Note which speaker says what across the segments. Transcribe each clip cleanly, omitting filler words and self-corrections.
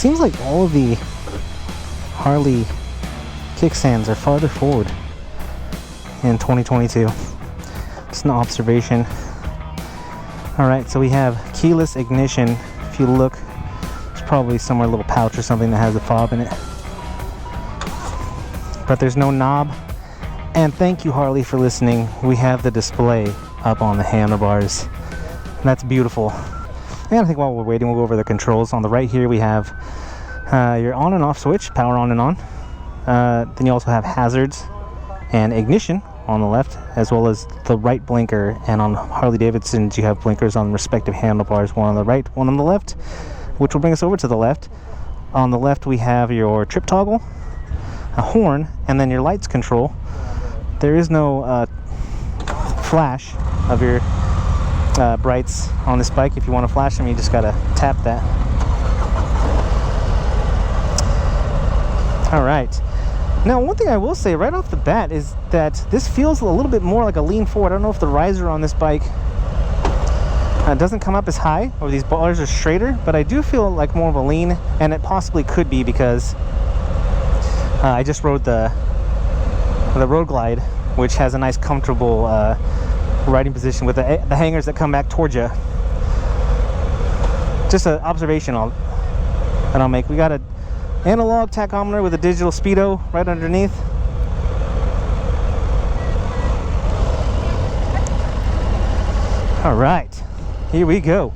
Speaker 1: seems like all of the Harley kickstands are farther forward in 2022. It's an observation. Alright, so we have keyless ignition. If you look, there's probably somewhere a little pouch or something that has a fob in it. But there's no knob. And thank you, Harley, for listening. We have the display up on the handlebars. That's beautiful. And I think while we're waiting, we'll go over the controls. On the right here, we have your on and off switch, power on and on. Then you also have hazards and ignition on the left, as well as the right blinker. And on Harley-Davidsons, you have blinkers on respective handlebars, one on the right, one on the left, which will bring us over to the left. On the left, we have your trip toggle, a horn, and then your lights control. There is no flash of your brights on this bike. If you want to flash them, you just gotta tap that. All right. Now, one thing I will say right off the bat is that this feels a little bit more like a lean forward. I don't know if the riser on this bike doesn't come up as high, or these bars are straighter, but I do feel like more of a lean, and it possibly could be because I just rode the Road Glide, which has a nice comfortable riding position with the hangers that come back towards you. Just an observation that I'll make. We got an analog tachometer with a digital speedo right underneath. All right, here we go.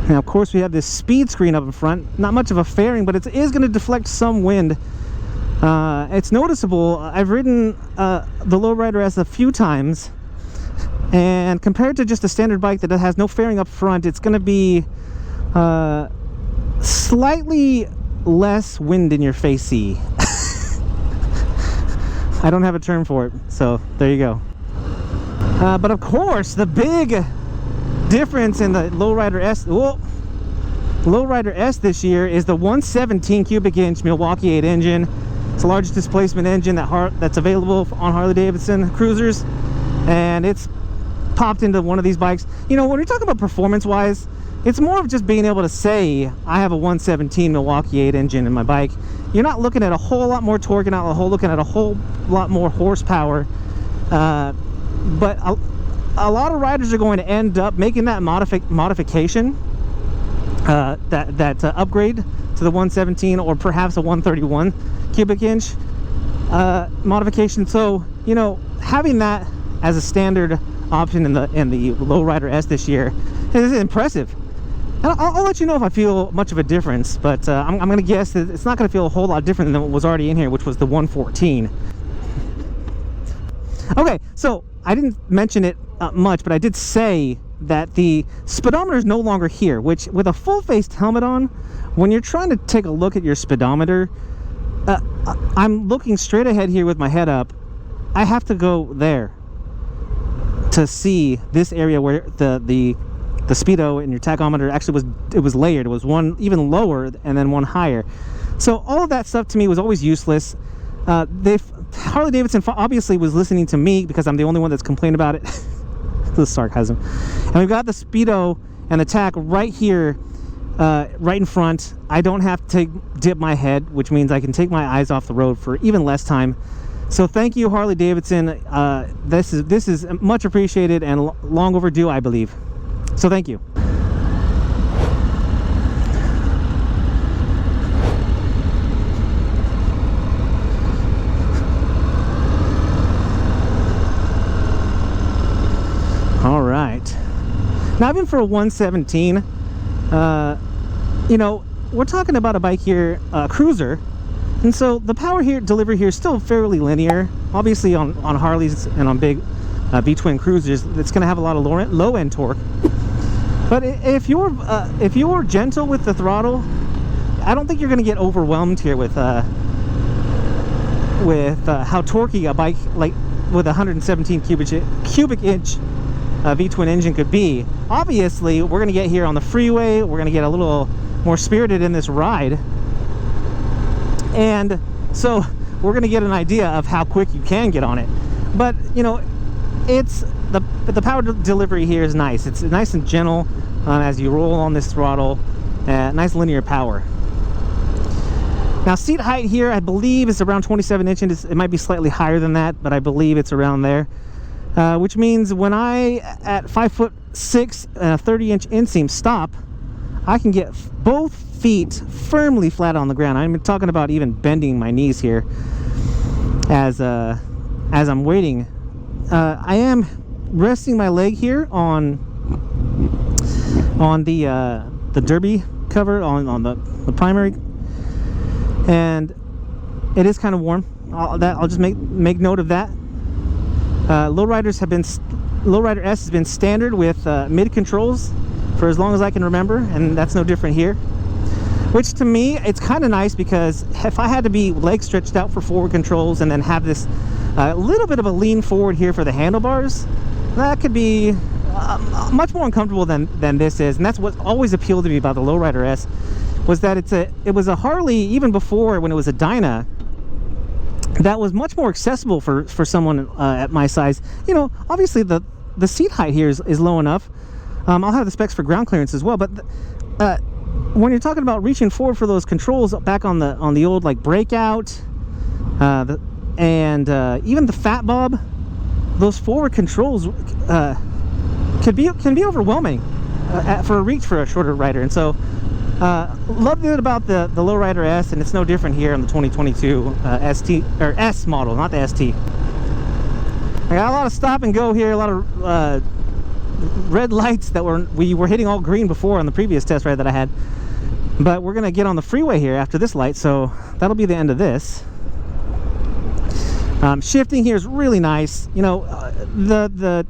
Speaker 1: Now, of course, we have this speed screen up in front. Not much of a fairing, but it is going to deflect some wind. It's noticeable. I've ridden the Low Rider S a few times, and compared to just a standard bike that has no fairing up front, it's going to be slightly less wind in your facey. I don't have a term for it, so there you go. But of course, the big difference in the Low Rider S this year is the 117 cubic inch Milwaukee 8 engine. It's the largest displacement engine that's available on Harley-Davidson cruisers, and it's popped into one of these bikes. You know, when you're talking about performance-wise, it's more of just being able to say, I have a 117 Milwaukee 8 engine in my bike. You're not looking at a whole lot more torque, and looking at a whole lot more horsepower. But a lot of riders are going to end up making that modification, that upgrade to the 117 or perhaps a 131 cubic inch modification. So, you know, having that as a standard option in the Low Rider S this year is impressive. And I'll let you know if I feel much of a difference, but I'm going to guess that it's not going to feel a whole lot different than what was already in here, which was the 114. Okay, so I didn't mention it much, but I did say that the speedometer is no longer here, which with a full-faced helmet on, when you're trying to take a look at your speedometer, I'm looking straight ahead here with my head up. I have to go there to see this area where the speedo and your tachometer actually was layered. It was one even lower and then one higher. So all of that stuff to me was always useless. Harley-Davidson obviously was listening to me because I'm the only one that's complained about it. The sarcasm. And we've got the speedo and the tach right here, right in front. I don't have to dip my head, which means I can take my eyes off the road for even less time. So thank you, Harley-Davidson. This is much appreciated and long overdue, I believe. So thank you. All right. Now, even for a 117, you know, we're talking about a bike here, cruiser, and so the power delivery here is still fairly linear. Obviously, on Harleys and on big V-twin cruisers, it's going to have a lot of low-end torque. But if you're gentle with the throttle, I don't think you're going to get overwhelmed here with how torquey a bike like with a 117 cubic inch V-twin engine could be. Obviously, we're going to get here on the freeway. We're going to get a little more spirited in this ride, and so we're going to get an idea of how quick you can get on it. But you know, it's the power delivery here is nice. It's nice and gentle as you roll on this throttle. Nice linear power. Now seat height here, I believe is around 27 inches. It might be slightly higher than that, but I believe it's around there. Which means when I, at 5'6", 30-inch inseam stop, I can get both feet firmly flat on the ground. I'm talking about even bending my knees here as I'm waiting. I am resting my leg here on the derby cover on the primary, and it is kind of warm. I'll just make note of that. Low Rider S has been standard with mid controls for as long as I can remember, and that's no different here. Which to me, it's kind of nice, because if I had to be leg stretched out for forward controls and then have this little bit of a lean forward here for the handlebars, that could be much more uncomfortable than this is. And that's what always appealed to me about the Low Rider S, was that it was a Harley, even before when it was a Dyna, that was much more accessible for someone at my size. You know, obviously the seat height here is low enough. I'll have the specs for ground clearance as well, but when you're talking about reaching forward for those controls back on the old like Breakout, and even the Fat Bob, those forward controls can be overwhelming for a reach for a shorter rider. And so loved it about the Low Rider S, and it's no different here on the 2022 ST or S model, not the ST. I got a lot of stop and go here, a lot of red lights that we were hitting all green before on the previous test ride that I had, but we're gonna get on the freeway here after this light, so that'll be the end of this. Shifting here is really nice. You know, the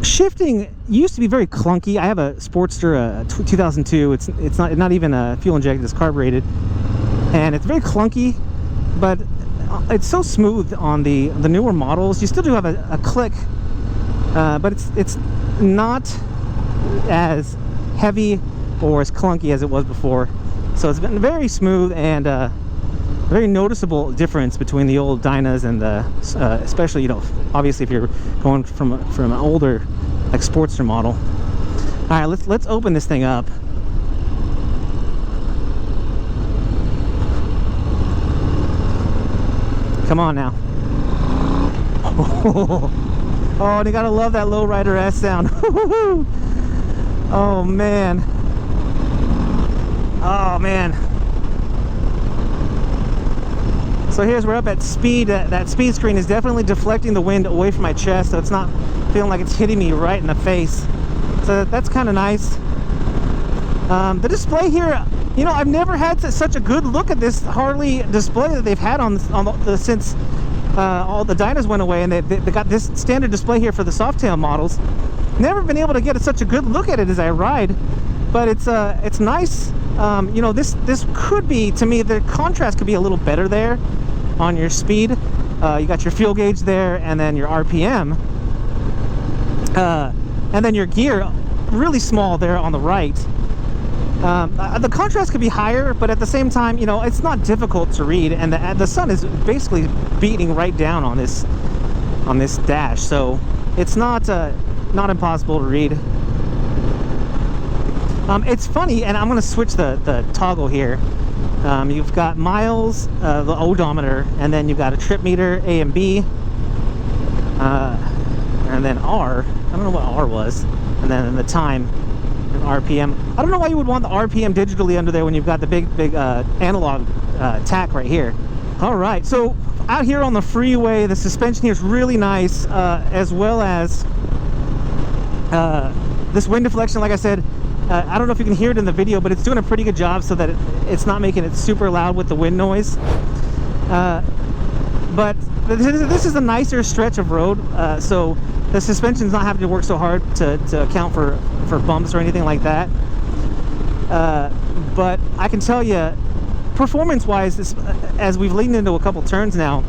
Speaker 1: shifting used to be very clunky. I have a Sportster 2002. It's not even fuel injected, it's carbureted, and it's very clunky, but it's so smooth on the newer models. You still do have a click, but it's not as heavy or as clunky as it was before. So it's been very smooth, and very noticeable difference between the old Dynas and the especially, you know, obviously if you're going from an older like Sportster model. All right, let's open this thing up. Come on now. Oh, you gotta love that Low Rider S sound. Oh man. Oh man. So here's we're up at speed. That speed screen is definitely deflecting the wind away from my chest, so it's not feeling like it's hitting me right in the face. So that's kind of nice. The display here, you know, I've never had such a good look at this Harley display that they've had since all the Dynas went away, and they got this standard display here for the Softail models. Never been able to get such a good look at it as I ride, but it's nice. You know, this could be, to me, the contrast could be a little better there on your speed. You got your fuel gauge there, and then your RPM, and then your gear really small there on the right. The contrast could be higher, but at the same time, you know, it's not difficult to read, and the sun is basically beating right down on this dash, so it's not impossible to read. It's funny, and I'm going to switch the toggle here. You've got miles, the odometer, and then you've got a trip meter, A and B, and then R. I don't know what R was, and then the time and RPM. I don't know why you would want the RPM digitally under there when you've got the big analog tack right here. All right, so out here on the freeway, the suspension here is really nice, as well as this wind deflection. Like I said, I don't know if you can hear it in the video, but it's doing a pretty good job so that it's not making it super loud with the wind noise. But this is a nicer stretch of road, so the suspension's not having to work so hard to account for bumps or anything like that. But I can tell you, performance-wise, as we've leaned into a couple turns now,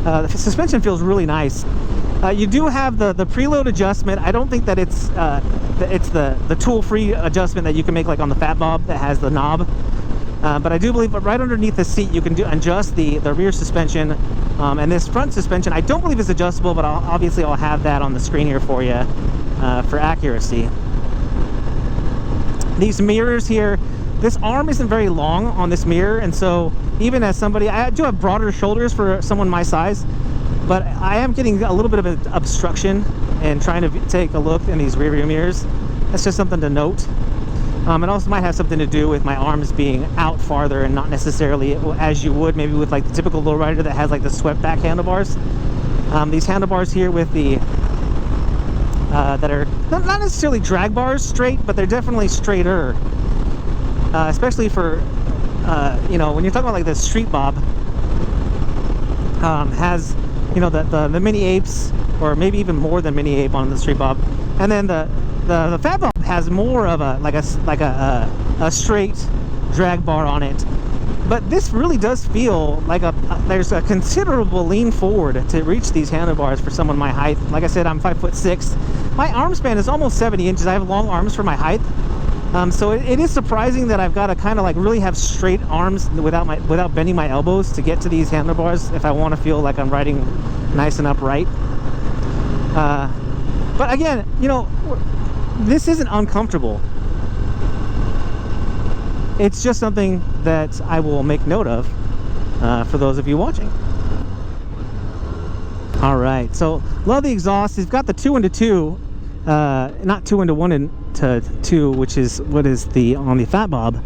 Speaker 1: the suspension feels really nice. You do have the preload adjustment. I don't think that it's the tool-free adjustment that you can make like on the Fat Bob that has the knob. But I do believe right underneath the seat you can adjust the rear suspension, and this front suspension I don't believe is adjustable, but I'll have that on the screen here for you for accuracy. These mirrors here, this arm isn't very long on this mirror, and so even as somebody, I do have broader shoulders for someone my size, but I am getting a little bit of an obstruction and trying to take a look in these rear view mirrors. That's just something to note. It also might have something to do with my arms being out farther and not necessarily as you would maybe with like the typical lowrider that has like the swept back handlebars. These handlebars here with the that are not necessarily drag bars straight, but they're definitely straighter, especially for you know, when you're talking about like the street bob, has, you know, the mini apes, or maybe even more than mini ape on the street bob, and then the fat bob has more of a like a straight drag bar on it. But this really does feel like there's a considerable lean forward to reach these handlebars for someone my height. Like I said, I'm 5'6". My arm span is almost 70 inches. I have long arms for my height. So it is surprising that I've got to kind of like really have straight arms without bending my elbows to get to these handlebars if I want to feel like I'm riding nice and upright. But again, you know, this isn't uncomfortable. It's just something that I will make note of for those of you watching. All right, so love the exhaust. It's got the 2-into-2, not 2-into-1-into-2, which is what is on the Fat Bob.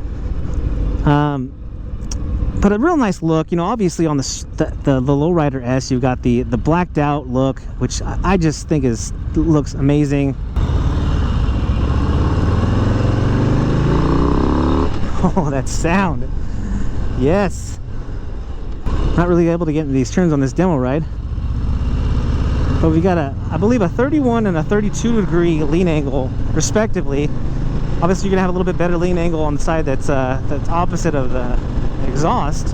Speaker 1: But a real nice look. You know, obviously on the Low Rider S, you've got the blacked out look, which I just think looks amazing. Oh, that sound. Yes. Not really able to get into these turns on this demo ride. But we got I believe a 31 and a 32 degree lean angle respectively. Obviously you're gonna have a little bit better lean angle on the side that's opposite of the exhaust.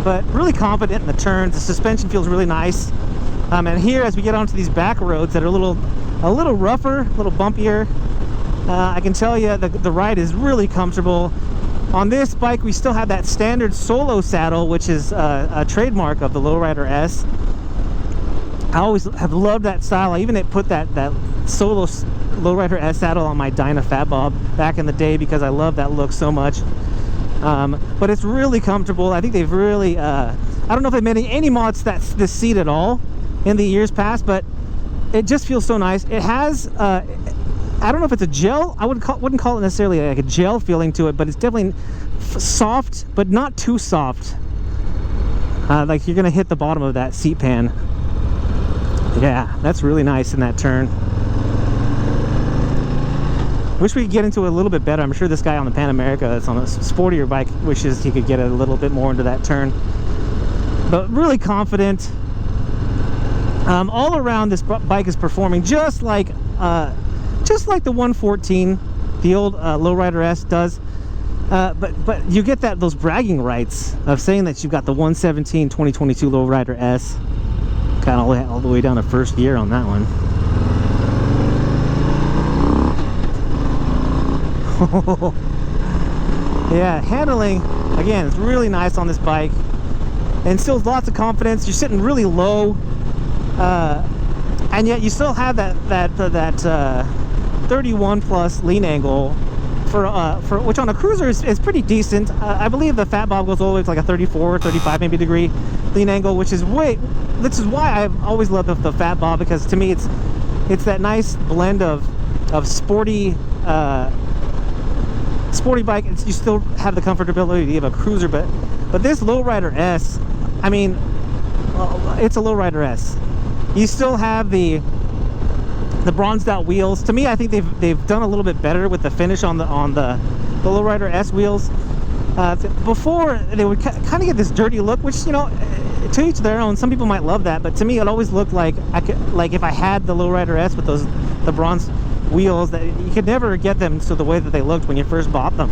Speaker 1: But really confident in the turns. The suspension feels really nice. And here, as we get onto these back roads that are a little rougher, a little bumpier, I can tell you the ride is really comfortable. On this bike, we still have that standard solo saddle, which is a trademark of the Low Rider S. I always have loved that style. I even put that solo Low Rider S saddle on my Dyna Fat Bob back in the day because I love that look so much. But it's really comfortable. I think they've really, I don't know if they've made any mods to this seat at all in the years past, but it just feels so nice. It has, I don't know if it's a gel. I wouldn't call it necessarily like a gel feeling to it, but it's definitely soft, but not too soft. Like you're gonna hit the bottom of that seat pan. Yeah, that's really nice in that turn. Wish we could get into it a little bit better. I'm sure this guy on the Pan America that's on a sportier bike wishes he could get a little bit more into that turn. But really confident. All around, this bike is performing just like the 114, the old Low Rider S does. But you get those bragging rights of saying that you've got the 117 2022 Low Rider S. Kind of all the way down to first gear on that one. Yeah, handling again, it's really nice on this bike, and still lots of confidence. You're sitting really low, and yet you still have that 31 plus lean angle for which on a cruiser is pretty decent. I believe the Fat Bob goes all the way to like a 34 or 35 maybe degree lean angle, which is this is why I've always loved the Fat Bob, because to me it's that nice blend of sporty bike. You still have the comfortability of a cruiser, but this Low Rider S, I mean, it's a Low Rider S. You still have the bronzed out wheels. To me, I think they've done a little bit better with the finish on the Low Rider S wheels. Before, they would kind of get this dirty look, which, you know, to each their own. Some people might love that, but to me, it always looked like if I had the Low Rider S with the bronze wheels, that you could never get them to the way that they looked when you first bought them.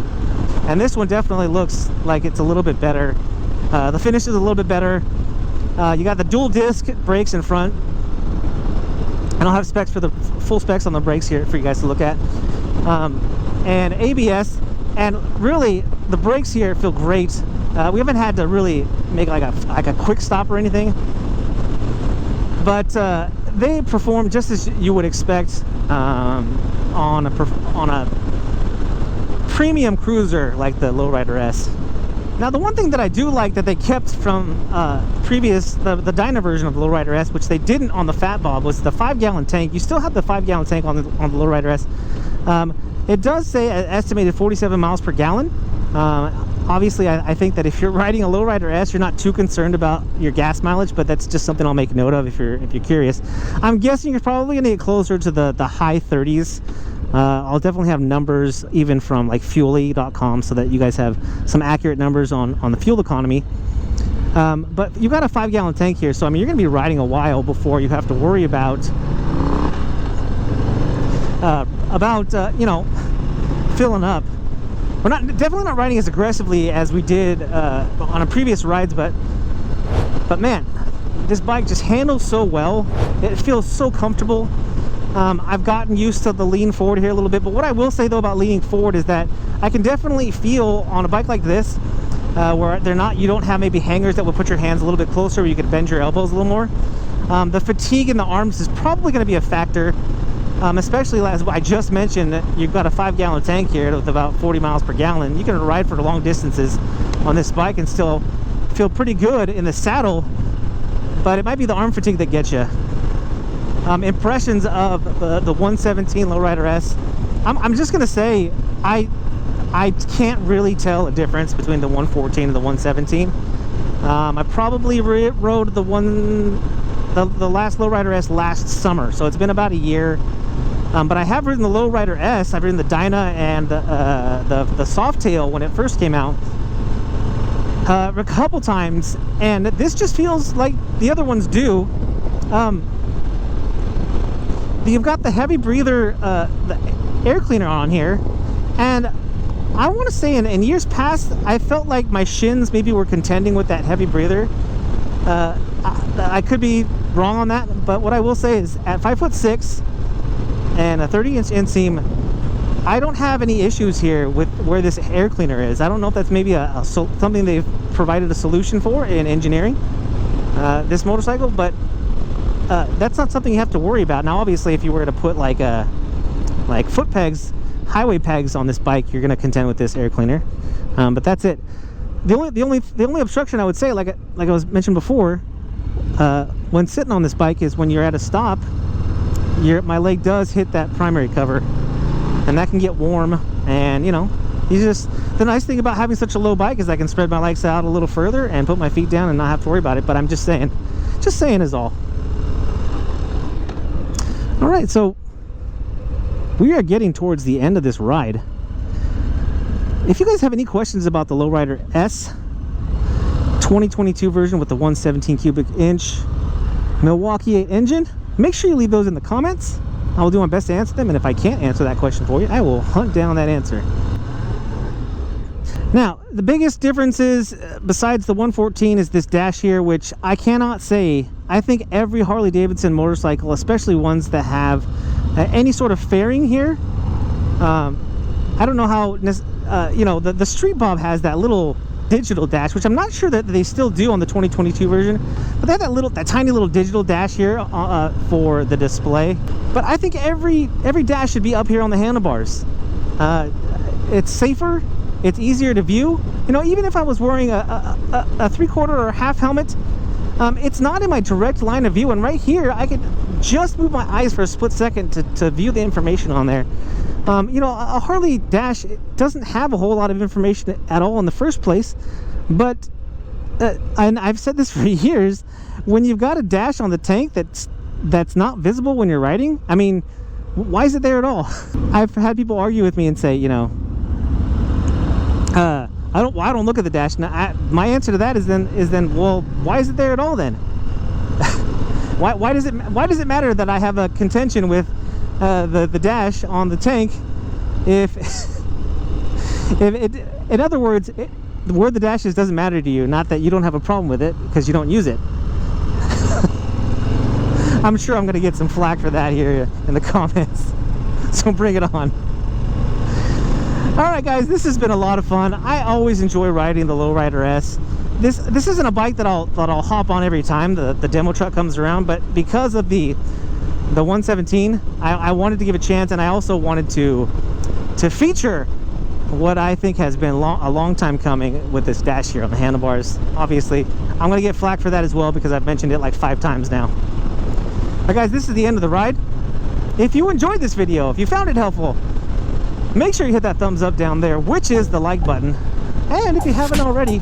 Speaker 1: And this one definitely looks like it's a little bit better. The finish is a little bit better. You got the dual disc brakes in front, and I'll have specs for the full specs on the brakes here for you guys to look at, and ABS. And really, the brakes here feel great. We haven't had to really make like a quick stop or anything, but they perform just as you would expect on a premium cruiser like the Low Rider S. Now, the one thing that I do like that they kept from the Dyna version of the Low Rider S, which they didn't on the Fat Bob, was the 5-gallon tank. You still have the 5-gallon tank on the Low Rider S. It does say an estimated 47 miles per gallon. Obviously, I think that if you're riding a Low Rider S, you're not too concerned about your gas mileage, but that's just something I'll make note of if you're curious. I'm guessing you're probably going to get closer to the high 30s. I'll definitely have numbers even from like fuely.com so that you guys have some accurate numbers on the fuel economy. But you've got a 5-gallon tank here, so I mean you're going to be riding a while before you have to worry about you know, filling up. We're definitely not riding as aggressively as we did on a previous rides, but man, this bike just handles so well. It feels so comfortable. I've gotten used to the lean forward here a little bit, but what I will say though about leaning forward is that I can definitely feel on a bike like this where you don't have maybe hangers that will put your hands a little bit closer where you could bend your elbows a little more. The fatigue in the arms is probably going to be a factor, especially as I just mentioned that you've got a 5-gallon tank here with about 40 miles per gallon. You can ride for long distances on this bike and still feel pretty good in the saddle, but it might be the arm fatigue that gets you. Impressions of the 117 Low Rider S. I'm just gonna say I can't really tell a difference between the 114 and the 117. I probably rode the last Low Rider S last summer, so it's been about a year. But I have ridden the Low Rider S. I've ridden the Dyna and the Softail when it first came out a couple times, and this just feels like the other ones do. You've got the heavy breather, the air cleaner on here, and I want to say in years past I felt like my shins maybe were contending with that heavy breather. I could be wrong on that, but what I will say is at 5'6" and a 30-inch inseam, I don't have any issues here with where this air cleaner is. I don't know if that's maybe something they've provided a solution for in engineering this motorcycle, but that's not something you have to worry about. Now, obviously, if you were to put like foot pegs, highway pegs on this bike, you're going to contend with this air cleaner. But that's it. The only obstruction I would say, like I was mentioned before, when sitting on this bike is when you're at a stop, my leg does hit that primary cover, and that can get warm. And you know, the nice thing about having such a low bike is I can spread my legs out a little further and put my feet down and not have to worry about it. But I'm just saying is all. All right, so we are getting towards the end of this ride. If you guys have any questions about the Low Rider S 2022 version with the 117 cubic inch Milwaukee 8 engine, make sure you leave those in the comments. I will do my best to answer them, and if I can't answer that question for you, I will hunt down that answer. Now, the biggest difference is, besides the 114, is this dash here, which I cannot say. I think every Harley-Davidson motorcycle, especially ones that have any sort of fairing here, I don't know how, you know, the Street Bob has that little digital dash, which I'm not sure that they still do on the 2022 version, but they have that tiny little digital dash here for the display. But I think every dash should be up here on the handlebars. It's safer. It's easier to view. You know, even if I was wearing a 3/4 or half helmet, it's not in my direct line of view. And right here, I could just move my eyes for a split second to view the information on there. You know, a Harley dash doesn't have a whole lot of information at all in the first place. But, and I've said this for years, when you've got a dash on the tank that's not visible when you're riding, I mean, why is it there at all? I've had people argue with me and say, you know, I don't look at the dash. Now, my answer to that is then, well, why is it there at all then? why does it matter that I have a contention with the dash on the tank if in other words, where the dash is doesn't matter to you, not that you don't have a problem with it because you don't use it. I'm sure I'm going to get some flack for that here in the comments, so bring it on. Alright guys, this has been a lot of fun. I always enjoy riding the Low Rider S. This isn't a bike that I'll hop on every time the demo truck comes around, but because of the the 117, I wanted to give a chance, and I also wanted to feature what I think has been a long time coming with this dash here on the handlebars. Obviously, I'm gonna get flack for that as well because I've mentioned it like 5 times now. But guys, this is the end of the ride. If you enjoyed this video, if you found it helpful, make sure you hit that thumbs up down there, which is the like button. And if you haven't already,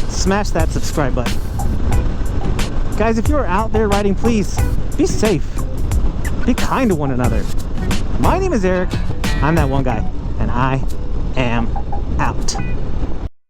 Speaker 1: smash that subscribe button. Guys, if you're out there riding, please be safe. Be kind to one another. My name is Eric. I'm that one guy, and I am out.